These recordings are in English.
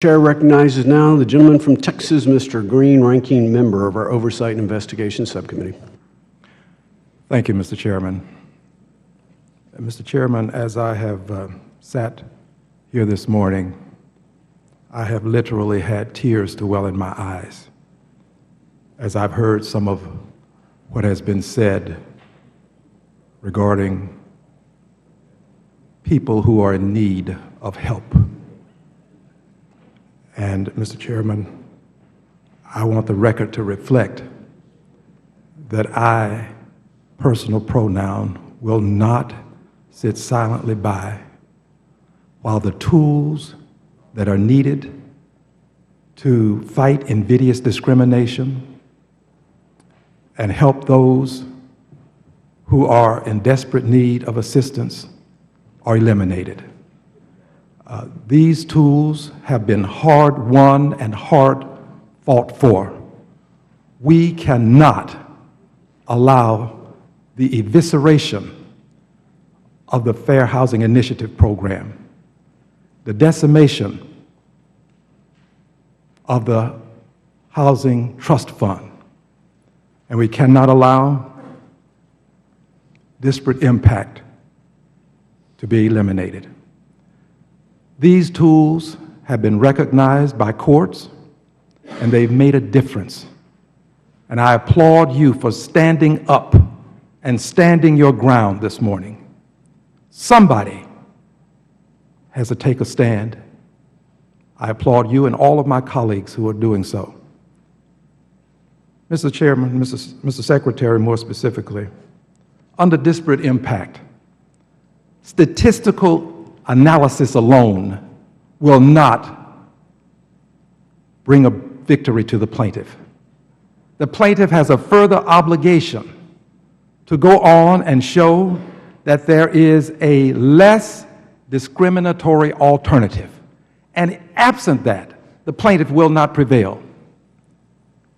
Chair recognizes now the gentleman from Texas, Mr. Green, ranking member of our Oversight and Investigation Subcommittee. Thank you, Mr. Chairman. Mr. Chairman, as I have sat here this morning, I have literally had tears to well in my eyes as I've heard some of what has been said regarding people who are in need of help. And, Mr. Chairman, I want the record to reflect that I, personal pronoun, will not sit silently by while the tools that are needed to fight invidious discrimination and help those who are in desperate need of assistance are eliminated. These tools have been hard won and hard fought for. We cannot allow the evisceration of the Fair Housing Initiative program, the decimation of the Housing Trust Fund, and we cannot allow disparate impact to be eliminated. These tools have been recognized by courts, and they've made a difference. And I applaud you for standing up and standing your ground this morning. Somebody has to take a stand. I applaud you and all of my colleagues who are doing so. Mr. Chairman, Mr. Secretary, more specifically, under disparate impact, statistical analysis alone will not bring a victory to the plaintiff. The plaintiff has a further obligation to go on and show that there is a less discriminatory alternative. And absent that, the plaintiff will not prevail.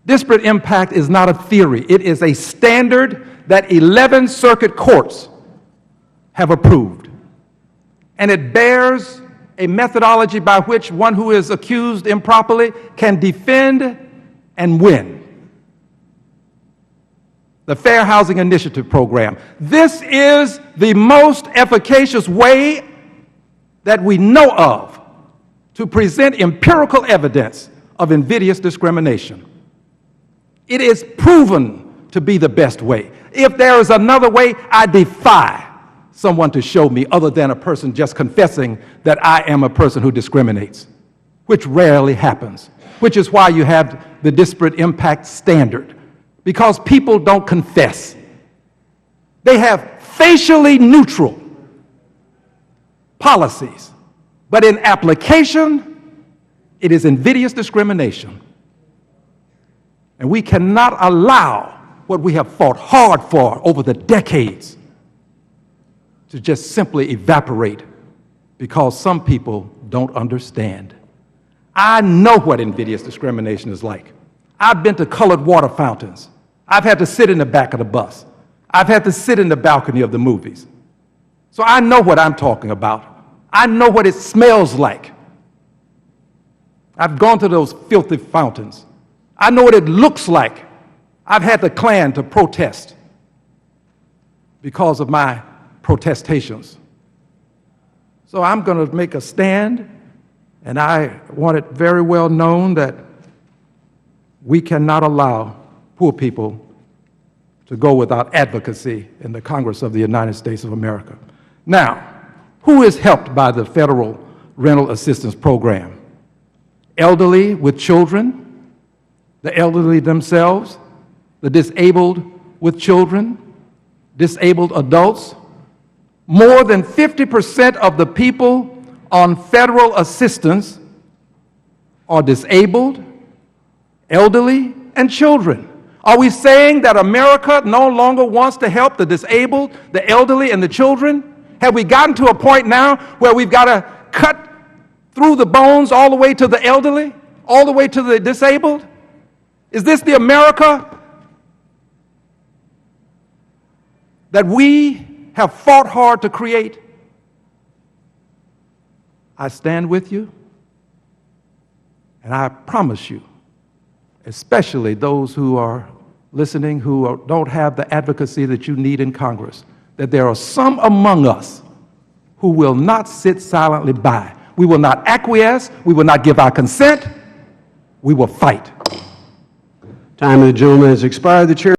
Disparate impact is not a theory. It is a standard that 11 circuit courts have approved. And it bears a methodology by which one who is accused improperly can defend and win. The Fair Housing Initiative program. This is the most efficacious way that we know of to present empirical evidence of invidious discrimination. It is proven to be the best way. If there is another way, I defy someone to show me other than a person just confessing that I am a person who discriminates, which rarely happens, which is why you have the disparate impact standard, because people don't confess. They have facially neutral policies, but in application, it is invidious discrimination. And we cannot allow what we have fought hard for over the decades to just simply evaporate because some people don't understand. I know what invidious discrimination is like. I've been to colored water fountains. I've had to sit in the back of the bus. I've had to sit in the balcony of the movies. So I know what I'm talking about. I know what it smells like. I've gone to those filthy fountains. I know what it looks like. I've had the Klan to protest because of my protestations. So I'm going to make a stand, and I want it very well known that we cannot allow poor people to go without advocacy in the Congress of the United States of America. Now, who is helped by the Federal Rental Assistance Program? Elderly with children, the elderly themselves, the disabled with children, disabled adults. More than 50% of the people on federal assistance are disabled, elderly, and children. Are we saying that America no longer wants to help the disabled, the elderly, and the children? Have we gotten to a point now where we've got to cut through the bones all the way to the elderly, all the way to the disabled? Is this the America that we have fought hard to create? I stand with you. And I promise you, especially those who are listening who don't have the advocacy that you need in Congress, that there are some among us who will not sit silently by. We will not acquiesce. We will not give our consent. We will fight. Time of the gentleman has expired. The chair